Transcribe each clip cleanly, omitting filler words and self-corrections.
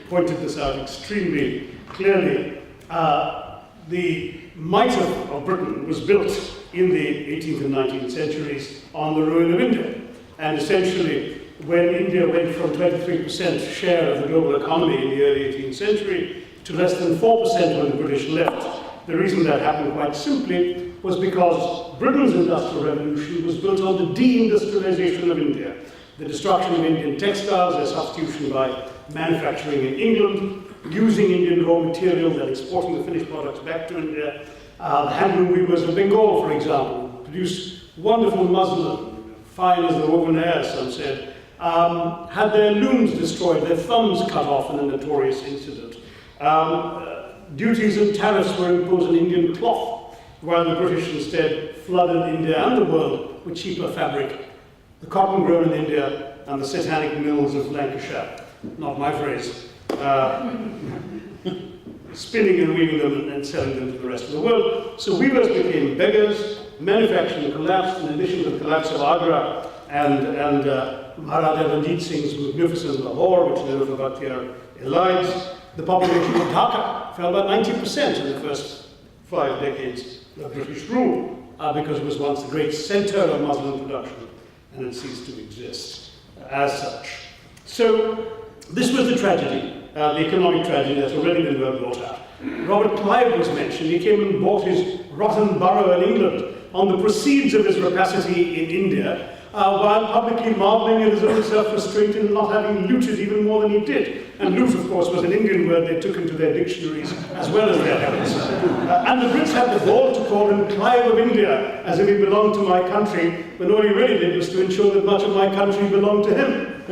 pointed this out extremely clearly. The might of Britain was built in the 18th and 19th centuries on the ruin of India. And essentially, when India went from 23% share of the global economy in the early 18th century to less than 4% when the British left, the reason that happened quite simply was because Britain's industrial revolution was built on the deindustrialization of India, the destruction of Indian textiles, their substitution by manufacturing in England, using Indian raw materials and exporting the finished products back to India. The handloom weavers of Bengal, for example, produced wonderful muslin, fine as the woven hair, some said, had their looms destroyed, their thumbs cut off in a notorious incident. Duties and tariffs were imposed on Indian cloth, while the British instead flooded India and the world with cheaper fabric. The cotton grown in India and the satanic mills of Lancashire, not my phrase, spinning and weaving them and selling them to the rest of the world. So weavers became beggars, manufacturing collapsed, in addition to the collapse of Agra and Maharaja Ranjit Singh's magnificent Lahore, which Nehru Bhatia elides. The population of Dhaka fell by 90% in the first 5 decades of British rule, because it was once the great center of muslin production, and it ceased to exist as such. So this was the tragedy, the economic tragedy that's already been well brought out. Robert Clive was mentioned. He came and bought his rotten borough in England on the proceeds of his rapacity in India, while publicly marveling at his own self-restraint in not having looted even more than he did. And loot, of course, was an Indian word they took into their dictionaries as well as their habits. And the Brits had the gall to call him Clive of India, as if he belonged to my country, when all he really did was to ensure that much of my country belonged to him.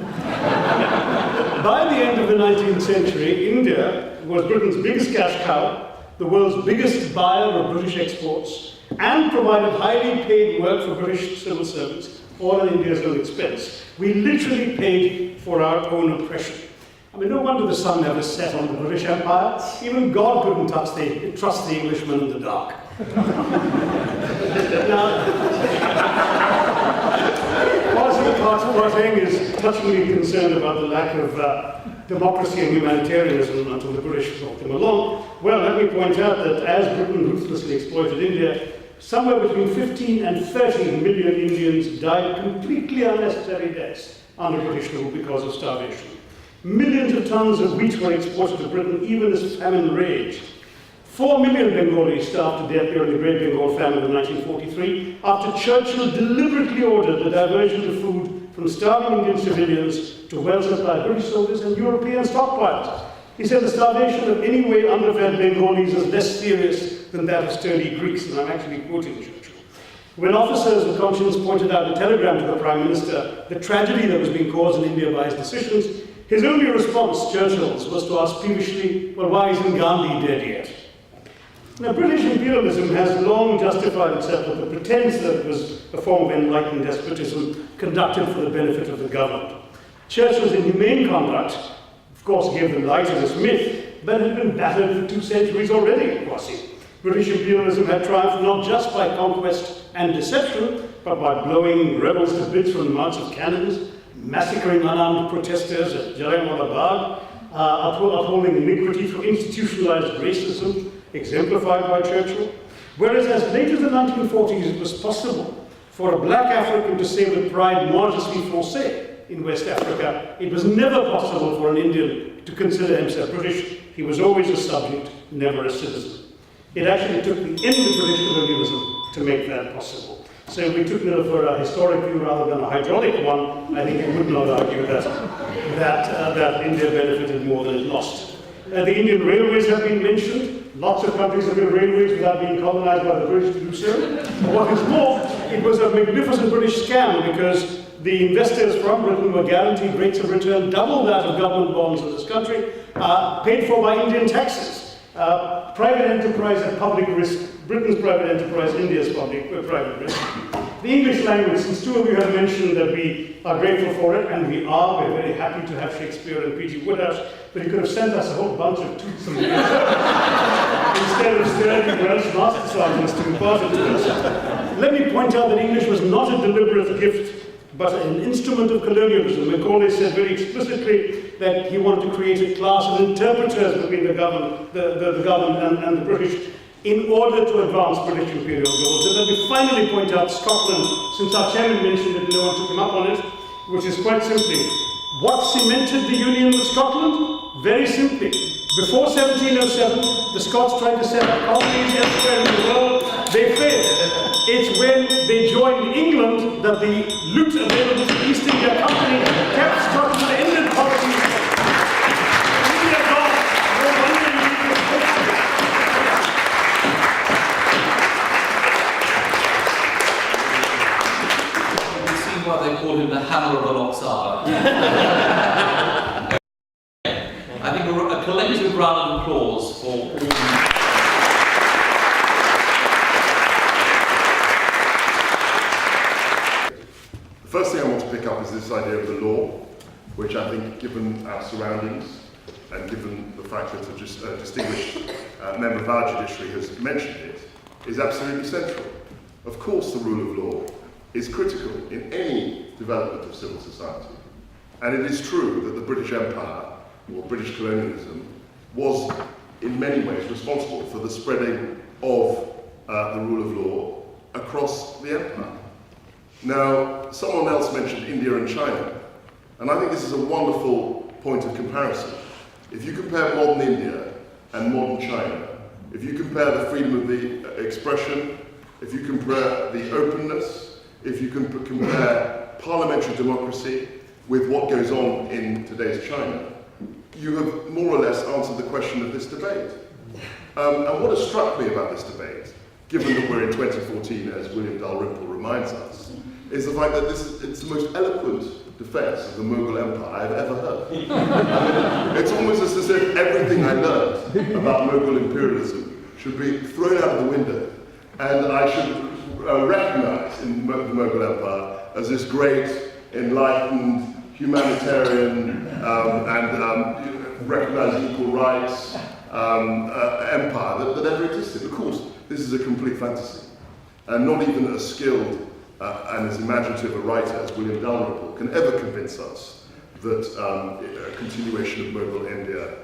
By the end of the 19th century, India was Britain's biggest cash cow, the world's biggest buyer of British exports, and provided highly paid work for British civil servants, all at India's own expense. We literally paid for our own oppression. I mean, no wonder the sun never set on the British Empire. Even God couldn't trust the Englishman in the dark. Now, Poiting is touchingly concerned about the lack of democracy and humanitarianism until the British brought them along. Well, let me point out that as Britain ruthlessly exploited India, somewhere between 15 and 30 million Indians died completely unnecessary deaths under British rule because of starvation. Millions of tons of wheat were exported to Britain even as famine raged. 4 million Bengalis starved to death during the Great Bengal Famine of 1943 after Churchill deliberately ordered the diversion of food from starving Indian civilians to well-supplied British soldiers and European stockpiles. He said the starvation of anyway underfed Bengalis is less serious than that of sturdy Greeks, and I'm actually quoting Churchill. When officers of conscience pointed out a telegram to the Prime Minister the tragedy that was being caused in India by his decisions, his only response, Churchill's, was to ask peevishly, well, why isn't Gandhi dead yet? Now, British imperialism has long justified itself with the pretense that it was a form of enlightened despotism conducted for the benefit of the governed. Churchill's inhumane conduct, of course, gave the lie to this myth, but it had been battered for 2 centuries already, Kwasi. British imperialism had triumphed not just by conquest and deception, but by blowing rebels to bits from the mouths of cannons, massacring unarmed protesters at Jallianwala Bagh, upholding iniquity through institutionalized racism, exemplified by Churchill. Whereas as late as the 1940s it was possible for a black African to say with pride, moi je suis français, in West Africa, it was never possible for an Indian to consider himself British. He was always a subject, never a citizen. It actually took the end of British colonialism to make that possible. So if we took it for a historic view rather than a hydraulic one, I think we would not argue that India benefited more than it lost. The Indian railways have been mentioned. Lots of countries have built railways without being colonized by the British to do so. What is more, it was a magnificent British scam because the investors from Britain were guaranteed rates of return double that of government bonds in this country, paid for by Indian taxes. Private enterprise at public risk, Britain's private enterprise, India's private risk. The English language, since 2 of you have mentioned that we are grateful for it, and we are, we're very happy to have Shakespeare and P.G. Wodehouse, but you could have sent us a whole bunch of toothsome instead of sturdy Welsh master sergeants to impart it to us. Let me point out that English was not a deliberate gift but an instrument of colonialism. Macaulay said very explicitly that he wanted to create a class of interpreters between the government and the British in order to advance British imperial goals. And let me finally point out Scotland, since our chairman mentioned it and no one took him up on it, which is quite simply, what cemented the union with Scotland? Very simply, before 1707, the Scots tried to set up colonies elsewhere in the world. They failed. It's when they joined England that the loot available to the East India Company kept Scotland ended poverty. India gone. No wonder you need to push it. You see why they call him the hammer of Aloxara. I think a collective round of applause for all. The first thing I want to pick up is this idea of the law, which I think, given our surroundings and given the fact that a distinguished member of our judiciary has mentioned it, is absolutely central. Of course, the rule of law is critical in any development of civil society. And it is true that the British Empire, or British colonialism, was in many ways responsible for the spreading of the rule of law across the empire. Now, someone else mentioned India and China, and I think this is a wonderful point of comparison. If you compare modern India and modern China, if you compare the freedom of the expression, if you compare the openness, if you can compare parliamentary democracy with what goes on in today's China, you have more or less answered the question of this debate. And what has struck me about this debate, given that we're in 2014, as William Dalrymple reminds us, is the fact that it's the most eloquent defense of the Mughal Empire I've ever heard. I mean, it's almost as if everything I learned about Mughal imperialism should be thrown out of the window, and I should recognize in the Mughal Empire as this great, enlightened, humanitarian, and recognizing equal rights empire that ever existed. Of course, this is a complete fantasy, and not even a skilled and as imaginative a writer as William Dalrymple can ever convince us that a continuation of Mughal India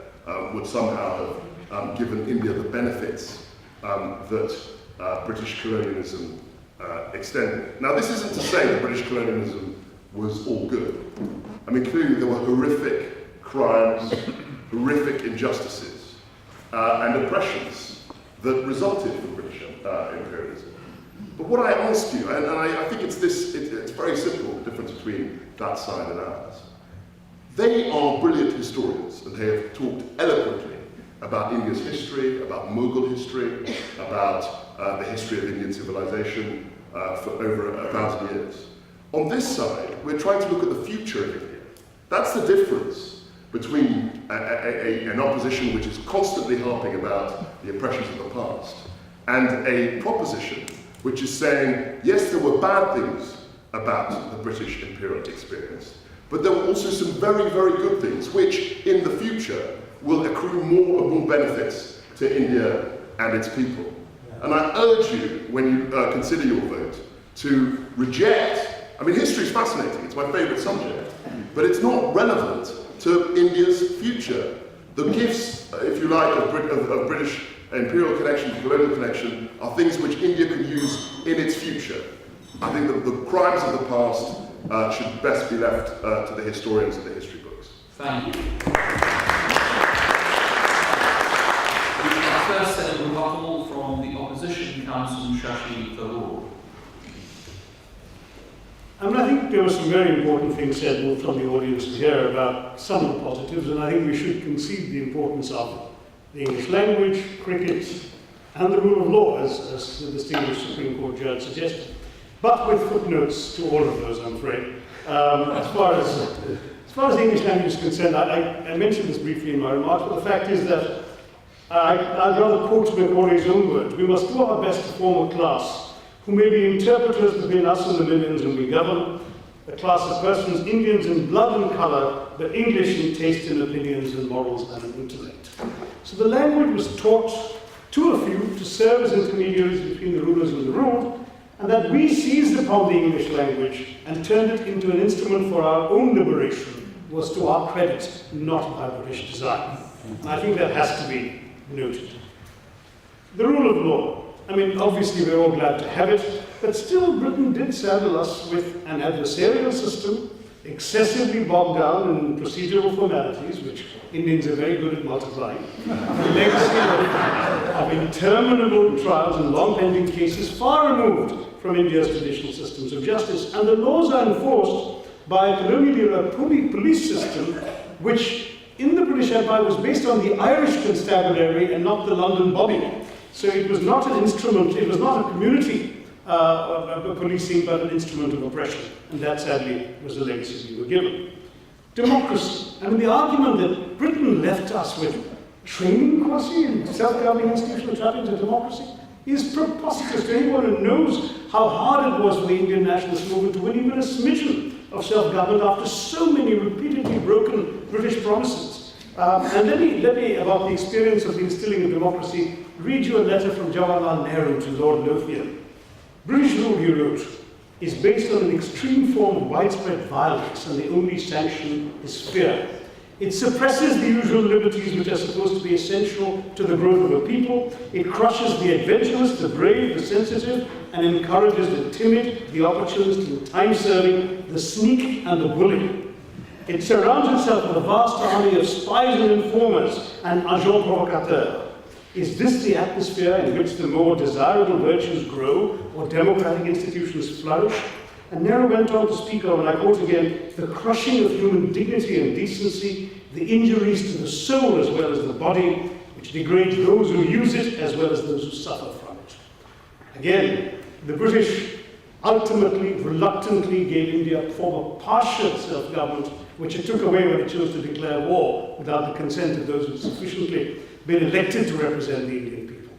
would somehow have given India the benefits that British colonialism extended. Now, this isn't to say that British colonialism was all good. I mean, clearly there were horrific crimes, horrific injustices, and oppressions that resulted from British imperialism. But what I ask you, and I think it's very simple, the difference between that side and ours. They are brilliant historians, and they have talked eloquently about India's history, about Mughal history, about the history of Indian civilization for over 1,000 years. On this side, we're trying to look at the future of India. That's the difference between an opposition which is constantly harping about the oppressions of the past and a proposition which is saying, yes, there were bad things about the British imperial experience, but there were also some very, very good things which, in the future, will accrue more and more benefits to India and its people. And I urge you, when you consider your vote, to reject, I mean, history is fascinating, it's my favourite subject, but it's not relevant to India's future. The gifts, if you like, of British imperial connection, colonial connection, are things which India can use in its future. I think that the crimes of the past should best be left to the historians and the history books. Thank you. The first set of rebuttal from the opposition, Councillor Shashi Tharoor. I mean, I think there were some very important things said both from the audience here about some of the positives, and I think we should concede the importance of the English language, cricket, and the rule of law, as the distinguished Supreme Court judge suggested. But with footnotes to all of those, I'm afraid. As far as the English language is concerned, I mentioned this briefly in my remarks, but the fact is that I'd rather quote Macaulay's own words. We must do our best to form a class who may be interpreters between us and the millions whom we govern, a class of persons, Indians in blood and colour, but English in taste and opinions and morals and in intellect. So the language was taught to a few to serve as intermediaries between the rulers and the ruled, and that we seized upon the English language and turned it into an instrument for our own liberation was to our credit, not by British design. And I think that has to be noted. The rule of law. I mean, obviously we're all glad to have it, but still Britain did saddle us with an adversarial system, excessively bogged down in procedural formalities, which Indians are very good at multiplying, a legacy of interminable trials and long-pending cases far removed from India's traditional systems of justice. And the laws are enforced by a colonial-era police system, which in the British Empire was based on the Irish constabulary and not the London bobby. So it was not an instrument, it was not a community policing, but an instrument of oppression. And that sadly was the legacy we were given. Democracy. I mean, the argument that Britain left us with training quasi and self-governing institutional trappings of democracy is preposterous to anyone who knows how hard it was for the Indian nationalist movement to win even a smidgen of self-government after so many repeatedly broken British promises. And let me, about the experience of the instilling of democracy, read you a letter from Jawaharlal Nehru to Lord Lothian. British rule, he wrote, is based on an extreme form of widespread violence, and the only sanction is fear. It suppresses the usual liberties which are supposed to be essential to the growth of a people. It crushes the adventurous, the brave, the sensitive, and encourages the timid, the opportunist, the time-serving, the sneak, and the bully. It surrounds itself with a vast army of spies and informers and agents provocateurs. Is this the atmosphere in which the more desirable virtues grow or democratic institutions flourish? And Nehru went on to speak of, and I quote again, the crushing of human dignity and decency, the injuries to the soul as well as the body, which degrades those who use it as well as those who suffer from it. Again, the British ultimately, reluctantly gave India a form of partial self-government, which it took away when it chose to declare war without the consent of those who had sufficiently been elected to represent the Indian people.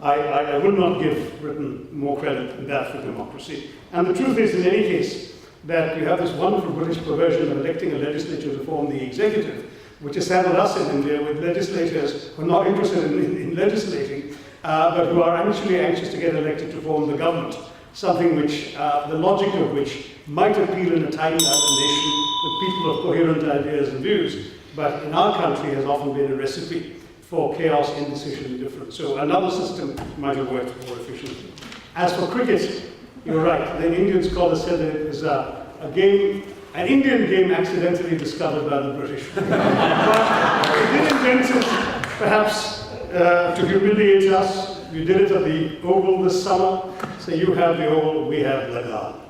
I will not give Britain more credit than that for democracy. And the truth is, in any case, that you have this wonderful British perversion of electing a legislature to form the executive, which has saddled us in India with legislators who are not interested in legislating, but who are actually anxious to get elected to form the government. Something which, the logic of which might appeal in a tiny island nation with people of coherent ideas and views, but in our country has often been a recipe for chaos, indecision, and indifference. So another system might have worked more efficiently. As for cricket, you're right. The Indian scholar said that it was a game, an Indian game accidentally discovered by the British. But they did invent it, perhaps, to humiliate us. We did it at the Oval this summer. So you have the Oval, we have Lagan.